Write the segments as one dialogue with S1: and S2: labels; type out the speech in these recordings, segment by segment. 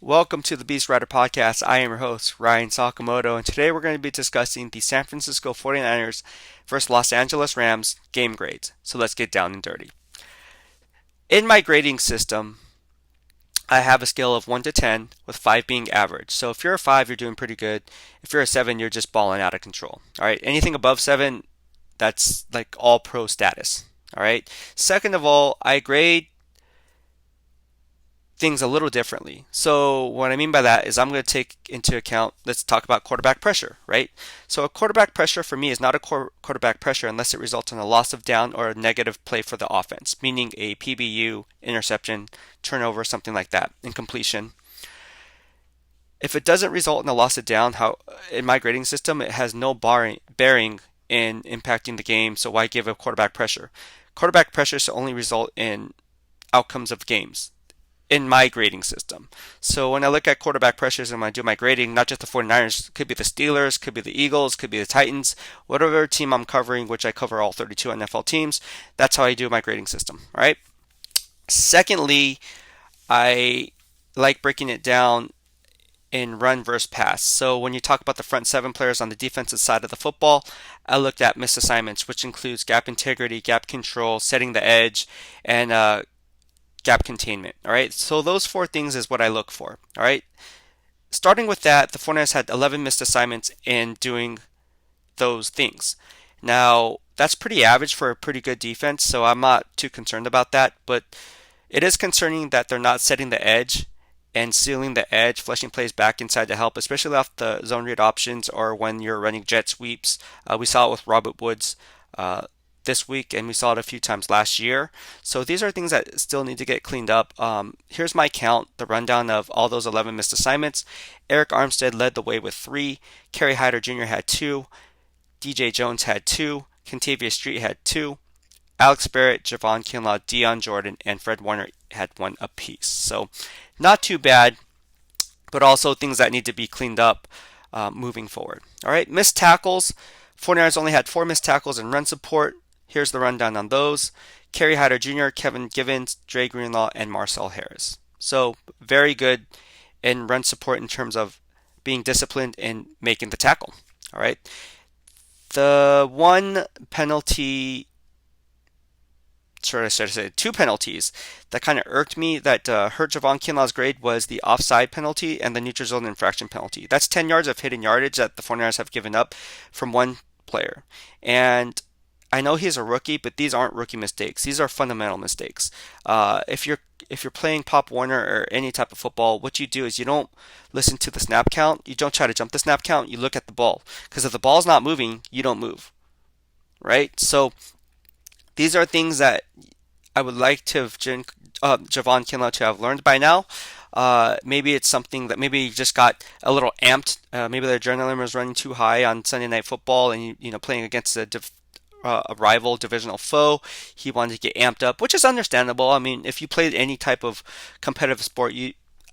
S1: Welcome to the BEASTwriter podcast. I am your host, Ryan Sakamoto, and today we're going to be discussing the San Francisco 49ers versus Los Angeles Rams game grades. So let's get down and dirty. In my grading system, I have a scale of 1 to 10, with 5 being average. So if you're a 5, you're doing pretty good. If you're a 7, you're just balling out of control. All right, anything above 7, that's like all pro status. All right, second of all, I grade things a little differently. So what I mean by that is I'm going to take into account, let's talk about quarterback pressure, right? So a quarterback pressure for me is not a quarterback pressure unless it results in a loss of down or a negative play for the offense, meaning a PBU, interception, turnover, something like that, incompletion. If it doesn't result in a loss of down, in my grading system, it has no bearing in impacting the game, so why give a quarterback pressure? Quarterback pressure should only result in outcomes of games in my grading system. So when I look at quarterback pressures and when I do my grading, not just the 49ers, could be the Steelers, could be the Eagles, could be the Titans, whatever team I'm covering, which I cover all 32 NFL teams, that's how I do my grading system, all right? Secondly, I like breaking it down in run versus pass. So when you talk about the front 7 players on the defensive side of the football, I looked at missed assignments, which includes gap integrity, gap control, setting the edge, and gap containment. All right, so those 4 things is what I look for. All right, starting with that, the 49ers had 11 missed assignments in doing those things. Now, that's pretty average for a pretty good defense, so I'm not too concerned about that, but it is concerning that they're not setting the edge and sealing the edge, fleshing plays back inside to help, especially off the zone read options or when you're running jet sweeps. We saw it with Robert Woods this week, and we saw it a few times last year. So these are things that still need to get cleaned up. Here's my count, the rundown of all those 11 missed assignments. Eric Armstead led the way with 3. Kerry Hyder Jr. had 2. DJ Jones had 2. Kentavious Street had 2. Alex Barrett, Javon Kinlaw, Dion Jordan, and Fred Warner had 1 apiece. So not too bad, but also things that need to be cleaned up moving forward. All right, missed tackles. 49ers only had 4 missed tackles in run support. Here's the rundown on those. Kerry Hyder Jr., Kevin Givens, Dre Greenlaw, and Marcel Harris. So very good in run support in terms of being disciplined and making the tackle. All right. The one penalty, I should say 2 penalties that kind of irked me that hurt Javon Kinlaw's grade was the offside penalty and the neutral zone infraction penalty. That's 10 yards of hidden yardage that the 49ers have given up from one player. And I know he's a rookie, but these aren't rookie mistakes. These are fundamental mistakes. If you're playing Pop Warner or any type of football, what you do is you don't listen to the snap count. You don't try to jump the snap count. You look at the ball, because if the ball's not moving, you don't move, right? So these are things that I would like to have Javon Kinlaw to have learned by now. Maybe it's something that maybe you just got a little amped. Maybe the adrenaline was running too high on Sunday Night Football, and playing against a rival divisional foe, he wanted to get amped up, which is understandable. I mean, if you played any type of competitive sport,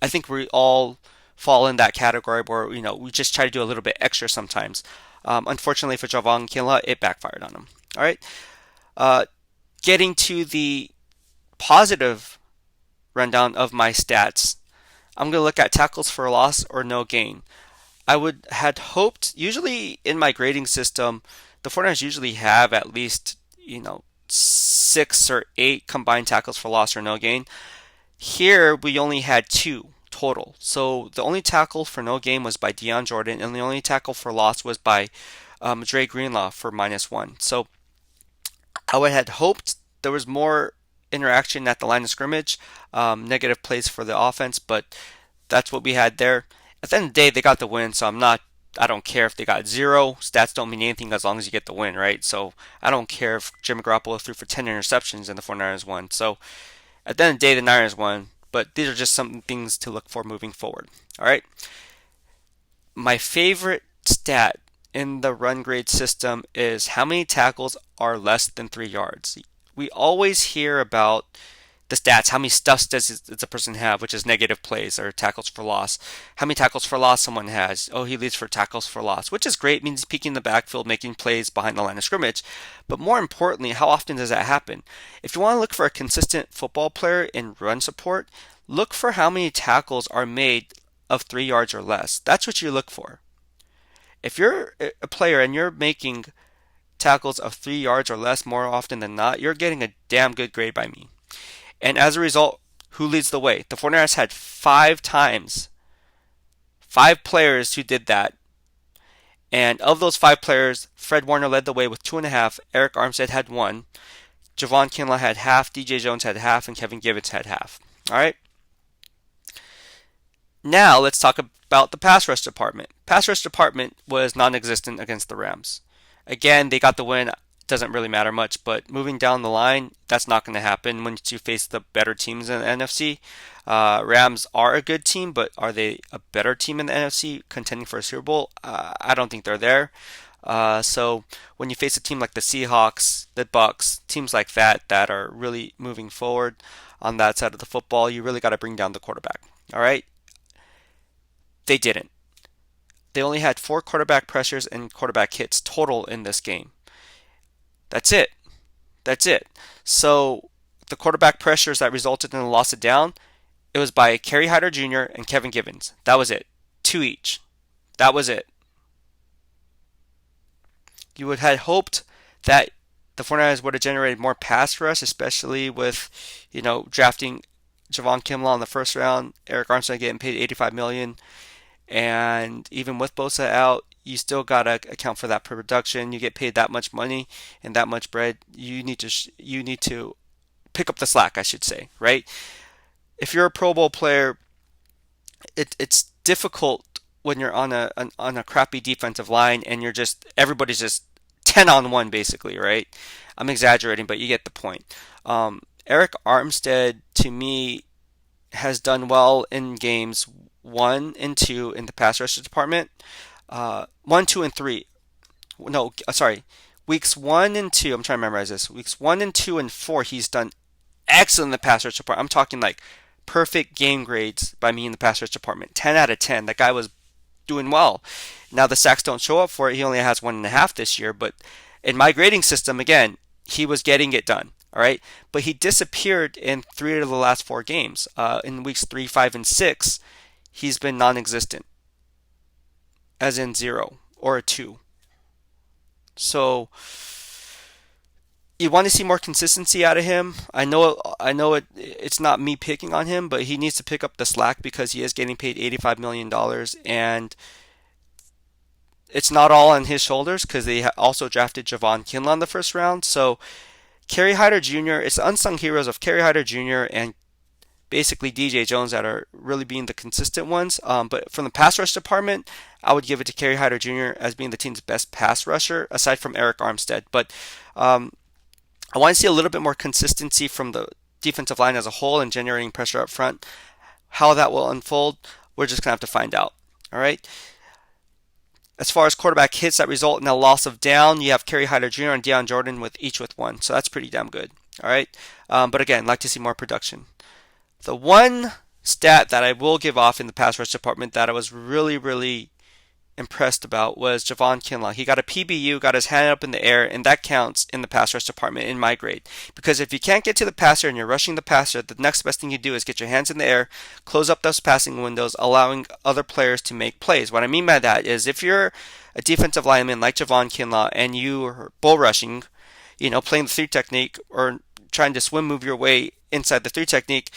S1: I think we all fall in that category where we just try to do a little bit extra sometimes. Unfortunately for Javon Kinlaw, it backfired on him. All right, getting to the positive rundown of my stats, I'm going to look at tackles for loss or no gain. I had hoped, usually in my grading system, the 49ers usually have at least 6 or 8 combined tackles for loss or no gain. Here we only had 2 total. So the only tackle for no gain was by Dion Jordan, and the only tackle for loss was by Dre Greenlaw for -1. So I would had hoped there was more interaction at the line of scrimmage, negative plays for the offense, but that's what we had there. At the end of the day, they got the win, so I don't care if they got 0. Stats don't mean anything as long as you get the win, right? So I don't care if Jimmy Garoppolo threw for 10 interceptions and the 49ers won. So at the end of the day, the Niners won, but these are just some things to look for moving forward. All right. My favorite stat in the run grade system is how many tackles are less than 3 yards. We always hear about the stats, how many stuffs does a person have, which is negative plays or tackles for loss. How many tackles for loss someone has? Oh, he leads for tackles for loss, which is great, means he's peeking in the backfield, making plays behind the line of scrimmage. But more importantly, how often does that happen? If you want to look for a consistent football player in run support, look for how many tackles are made of 3 yards or less. That's what you look for. If you're a player and you're making tackles of 3 yards or less more often than not, you're getting a damn good grade by me. And as a result, who leads the way? The 49ers had 5 times, 5 players who did that. And of those 5 players, Fred Warner led the way with 2.5. Eric Armstead had 1. Javon Kinlaw had half. DJ Jones had half. And Kevin Givens had half. All right. Now let's talk about the pass rush department. Pass rush department was non-existent against the Rams. Again, they got the win. Doesn't really matter much, but moving down the line, that's not going to happen once you face the better teams in the NFC. Rams are a good team, but are they a better team in the NFC contending for a Super Bowl? I don't think they're there. So when you face a team like the Seahawks, the Bucks, teams like that are really moving forward on that side of the football, you really got to bring down the quarterback. All right? They didn't. They only had 4 quarterback pressures and quarterback hits total in this game. That's it. So the quarterback pressures that resulted in the loss of down, it was by Kerry Hyder Jr. and Kevin Givens. That was it. 2 each. That was it. You would have hoped that the 49ers would have generated more pass rush, especially with, drafting Javon Kinlaw in the first round, Eric Armstead getting paid $85 million, and even with Bosa out, you still gotta account for that production. You get paid that much money and that much bread. You need to pick up the slack, I should say, right? If you're a Pro Bowl player, it's difficult when you're on a crappy defensive line and everybody's just 10-on-1 basically, right? I'm exaggerating, but you get the point. Eric Armstead, to me, has done well in games 1 and 2 in the pass rush department. 1, 2, and 3. No, sorry. Weeks 1 and 2, I'm trying to memorize this. Weeks 1 and 2 and 4, he's done excellent in the pass rush department. I'm talking like perfect game grades by me in the pass rush department. 10 out of 10. That guy was doing well. Now the sacks don't show up for it. He only has 1.5 this year, but in my grading system, again, he was getting it done. All right, but he disappeared in 3 of the last 4 games. In weeks 3, 5, and 6, he's been non-existent, as in 0 or a 2. So you want to see more consistency out of him. I know it's not me picking on him, but he needs to pick up the slack because he is getting paid $85 million, and it's not all on his shoulders because they also drafted Javon Kinlaw in the first round. So Kerry Hyder Jr., it's the unsung heroes of Kerry Hyder Jr. and basically DJ Jones that are really being the consistent ones. But from the pass rush department, I would give it to Kerry Hyder Jr. as being the team's best pass rusher, aside from Eric Armstead. But I want to see a little bit more consistency from the defensive line as a whole and generating pressure up front. How that will unfold, we're just going to have to find out. All right. As far as quarterback hits that result in a loss of down, you have Kerry Hyder Jr. and Deion Jordan with 1. So that's pretty damn good. All right. But again, like to see more production. The one stat that I will give off in the pass rush department that I was really, really impressed about was Javon Kinlaw. He got a PBU, got his hand up in the air, and that counts in the pass rush department in my grade. Because if you can't get to the passer and you're rushing the passer, the next best thing you do is get your hands in the air, close up those passing windows, allowing other players to make plays. What I mean by that is if you're a defensive lineman like Javon Kinlaw and you are bull rushing, playing the 3 technique or trying to swim move your way inside the 3 technique,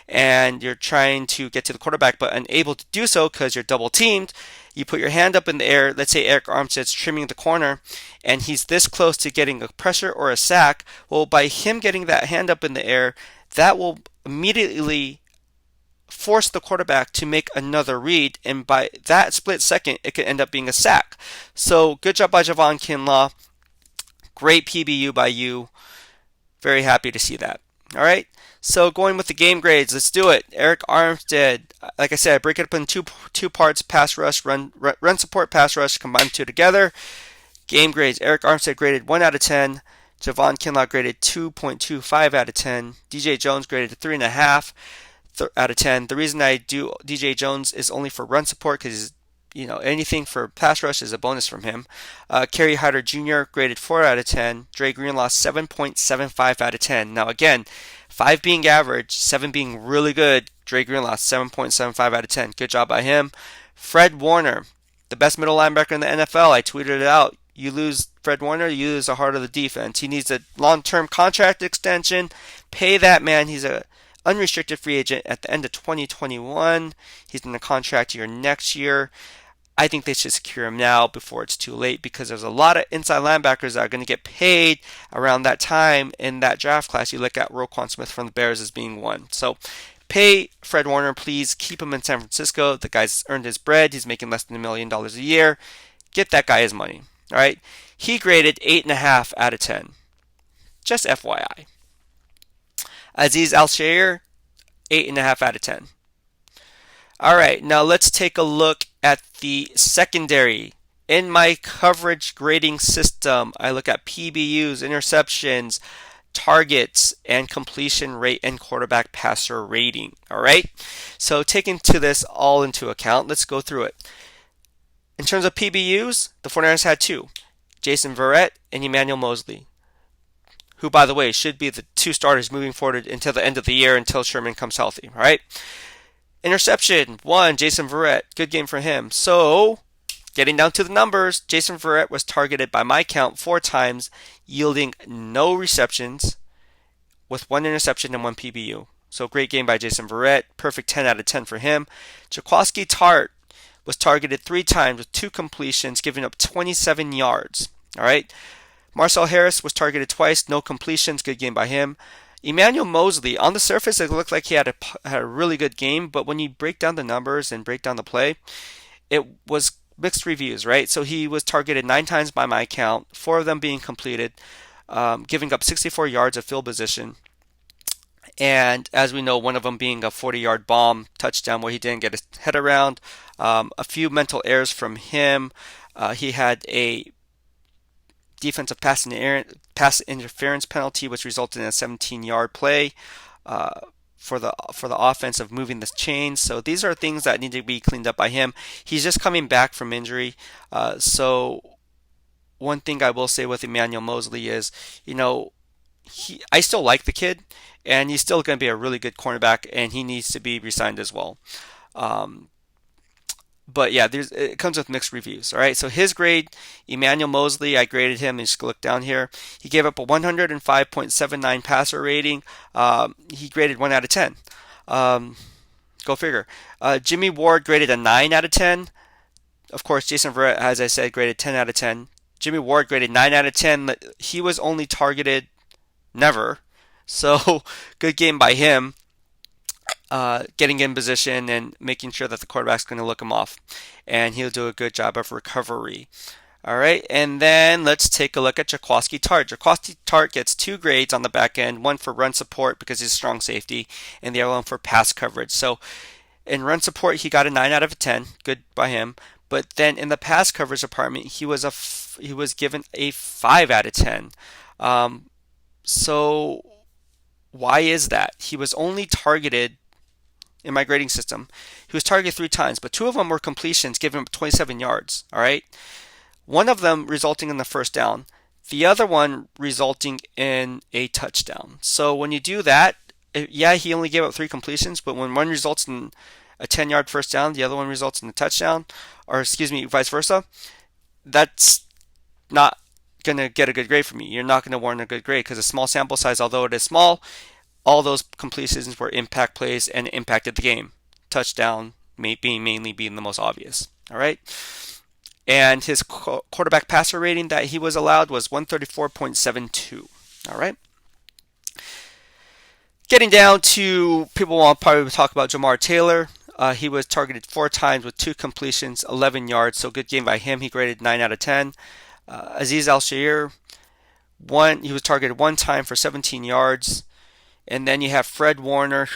S1: and you're trying to get to the quarterback but unable to do so because you're double teamed, you put your hand up in the air. Let's say Eric Armstead's trimming the corner and he's this close to getting a pressure or a sack. Well, by him getting that hand up in the air, that will immediately force the quarterback to make another read, and by that split second it could end up being a sack. So good job by Javon Kinlaw. Great PBU by you. Very happy to see that. All right. So going with the game grades, let's do it. Eric Armstead, like I said, I break it up in two parts: pass rush, run support, pass rush, combine 2 together. Game grades: Eric Armstead graded 1 out of 10. Javon Kinlaw graded 2.25 out of 10. DJ Jones graded 3.5 out of 10. The reason I do DJ Jones is only for run support because anything for pass rush is a bonus from him. Kerry Hyder Jr. graded 4 out of 10. Dre Greenlaw 7.75 out of 10. Now again, 5 being average, 7 being really good. Dre Greenlaw 7.75 out of 10. Good job by him. Fred Warner, the best middle linebacker in the NFL. I tweeted it out. You lose Fred Warner, you lose the heart of the defense. He needs a long-term contract extension. Pay that man. He's a unrestricted free agent at the end of 2021. He's in the contract year next year. I think they should secure him now before it's too late, because there's a lot of inside linebackers that are going to get paid around that time in that draft class. You look at Roquan Smith from the Bears as being one. So pay Fred Warner, please. Keep him in San Francisco. The guy's earned his bread. He's making less than $1 million a year. Get that guy his money. All right. He graded 8.5 out of 10. Just FYI. Azeez Al-Shaair, 8.5 out of 10. All right, now let's take a look at the secondary. In my coverage grading system, I look at PBUs, interceptions, targets, and completion rate and quarterback passer rating. All right, so taking this all into account, let's go through it. In terms of PBUs, the 49ers had 2, Jason Verrett and Emmanuel Moseley, who, by the way, should be the 2 starters moving forward until the end of the year until Sherman comes healthy. All right. Interception, 1, Jason Verrett. Good game for him. So, getting down to the numbers, Jason Verrett was targeted by my count 4 times, yielding no receptions, with 1 interception and 1 PBU. So, great game by Jason Verrett. Perfect 10 out of 10 for him. Jaquiski Tartt was targeted 3 times with 2 completions, giving up 27 yards. All right. Marcel Harris was targeted twice, no completions. Good game by him. Emmanuel Moseley, on the surface, it looked like he had a really good game, but when you break down the numbers and break down the play, it was mixed reviews, right? So he was targeted 9 times by my count, 4 of them being completed, giving up 64 yards of field position. And as we know, one of them being a 40-yard bomb touchdown where he didn't get his head around. A few mental errors from him. He had a defensive pass interference penalty, which resulted in a 17-yard play for the offense of moving the chains. So these are things that need to be cleaned up by him. He's just coming back from injury. So one thing I will say with Emmanuel Moseley is, I still like the kid, and he's still going to be a really good cornerback, and he needs to be re-signed as well. But yeah, it comes with mixed reviews. All right, so his grade, Emmanuel Moseley, I graded him. Just look down here. He gave up a 105.79 passer rating. He graded 1 out of 10. Go figure. Jimmy Ward graded a 9 out of 10. Of course, Jason Verrett, as I said, graded 10 out of 10. Jimmy Ward graded 9 out of 10. He was only targeted never. So good game by him. Getting in position and making sure that the quarterback's going to look him off, and he'll do a good job of recovery. All right, and then let's take a look at Jaquiski Tartt. Jaquiski Tartt gets 2 grades on the back end, one for run support because he's a strong safety, and the other one for pass coverage. So in run support, he got a 9 out of 10. Good by him. But then in the pass coverage department, he was given a 5 out of 10. So why is that? He was only targeted, in my grading system, he was targeted 3 times, but 2 of them were completions, giving him 27 yards. All right, one of them resulting in the first down, the other one resulting in a touchdown. So when you do that, yeah, he only gave up 3 completions, but when one results in a 10-yard first down, the other one results in a touchdown, or vice versa, that's not going to get a good grade from me. You're not going to warrant a good grade because a small sample size, although it is small, all those completions were impact plays and impacted the game. Touchdown mainly being the most obvious. All right. And his quarterback passer rating that he was allowed was 134.72. All right. Getting down to, people want to probably talk about Jamar Taylor. He was targeted 4 times with 2 completions, 11 yards. So good game by him. He graded 9 out of 10. Azeez Al-Shaair, he was targeted 1 time for 17 yards. And then you have Fred Warner,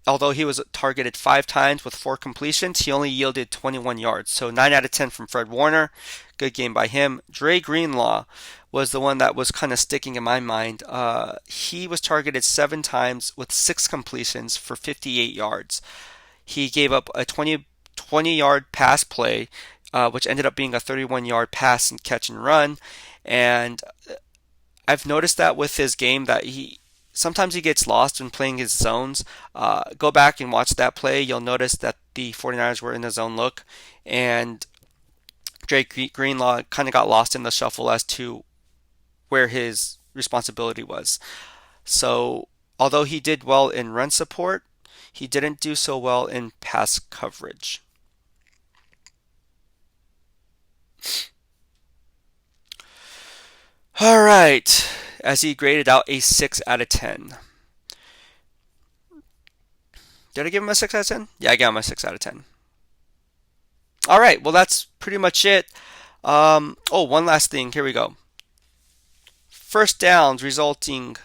S1: although he was targeted 5 times with 4 completions, he only yielded 21 yards. So 9 out of 10 from Fred Warner. Good game by him. Dre Greenlaw was the one that was kind of sticking in my mind. He was targeted 7 times with 6 completions for 58 yards. He gave up a 20-yard pass play, which ended up being a 31-yard pass and catch and run. And I've noticed that with his game that he sometimes he gets lost when playing his zones. Go back and watch that play. You'll notice that the 49ers were in a zone look, and Drake Greenlaw kind of got lost in the shuffle as to where his responsibility was. So, although he did well in run support, he didn't do so well in pass coverage. All right, as he graded out a 6 out of 10. Did I give him a 6 out of 10? Yeah, I gave him a 6 out of 10. All right, well, that's pretty much it. One last thing. Here we go. First downs resulting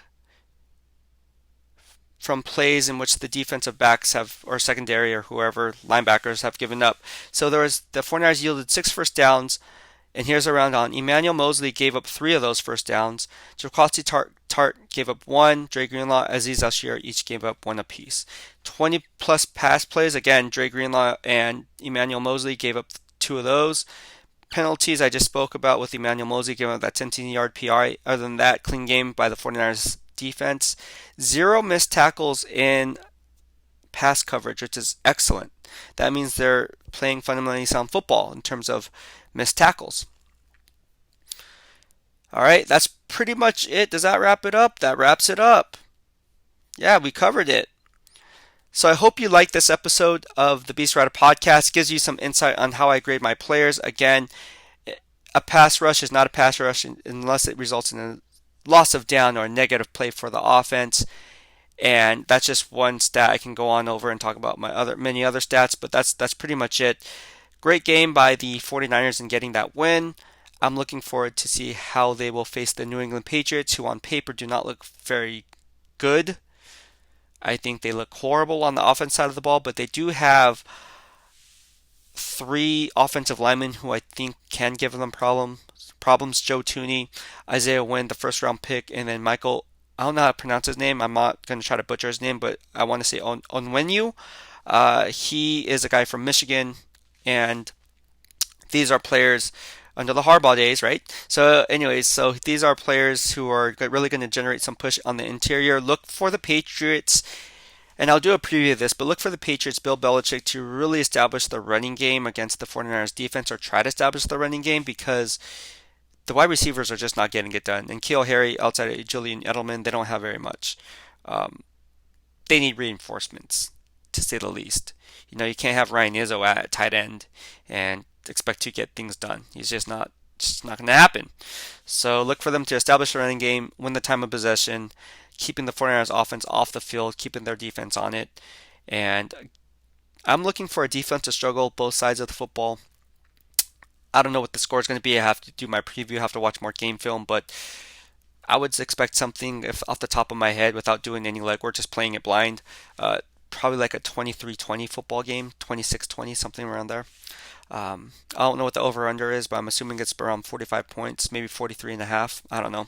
S1: from plays in which the defensive backs have, or secondary or whoever, linebackers have given up. So the 49ers yielded 6 first downs, and here's a rundown. Emmanuel Moseley gave up 3 of those first downs. Jaquasti Tart gave up 1. Dre Greenlaw, Aziz Al-Shir each gave up 1 apiece. 20 plus pass plays. Again, Dre Greenlaw and Emmanuel Moseley gave up 2 of those. Penalties I just spoke about with Emmanuel Moseley giving up that 10-yard PI. Other than that, clean game by the 49ers defense. 0 missed tackles in pass coverage, which is excellent. That means they're playing fundamentally sound football in terms of missed tackles. All right, that's pretty much it. Does that wrap it up? That wraps it up. Yeah, we covered it. So I hope you liked this episode of the BEASTwriter podcast. It gives you some insight on how I grade my players. Again, a pass rush is not a pass rush unless it results in a loss of down or a negative play for the offense. And that's just one stat. I can go on over and talk about many other stats, but that's pretty much it. Great game by the 49ers in getting that win. I'm looking forward to see how they will face the New England Patriots, who on paper do not look very good. I think they look horrible on the offense side of the ball, but they do have 3 offensive linemen who I think can give them problems. Joe Tooney, Isaiah Wynn, the first round pick, and then Michael, I don't know how to pronounce his name. I'm not going to try to butcher his name, but I want to say Onwenu. He is a guy from Michigan, and these are players under the Harbaugh days, right? So anyways, so these are players who are really going to generate some push on the interior. Look for the Patriots, and I'll do a preview of this, but look for the Patriots, Bill Belichick, to really establish the running game against the 49ers defense, or try to establish the running game, because the wide receivers are just not getting it done. And Keel Harry, outside of Julian Edelman, they don't have very much. They need reinforcements, to say the least. You can't have Ryan Izzo at tight end and expect to get things done. He's just not going to happen. So look for them to establish the running game, win the time of possession, keeping the 49ers offense off the field, keeping their defense on it. And I'm looking for a defense to struggle both sides of the football. I don't know what the score is going to be. I have to do my preview, have to watch more game film, but I would expect something, if off the top of my head, without doing any legwork, just playing it blind, probably like a 23-20 football game, 26-20, something around there. I don't know what the over-under is, but I'm assuming it's around 45 points, maybe 43.5. I don't know.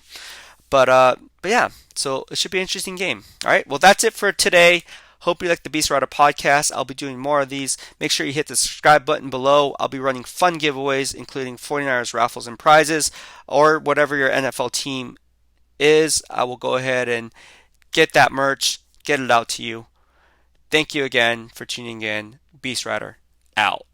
S1: But yeah, so it should be an interesting game. All right, well, that's it for today. Hope you like the BEASTwriter podcast. I'll be doing more of these. Make sure you hit the subscribe button below. I'll be running fun giveaways, including 49ers raffles and prizes, or whatever your NFL team is. I will go ahead and get that merch, get it out to you. Thank you again for tuning in. BEASTwriter out.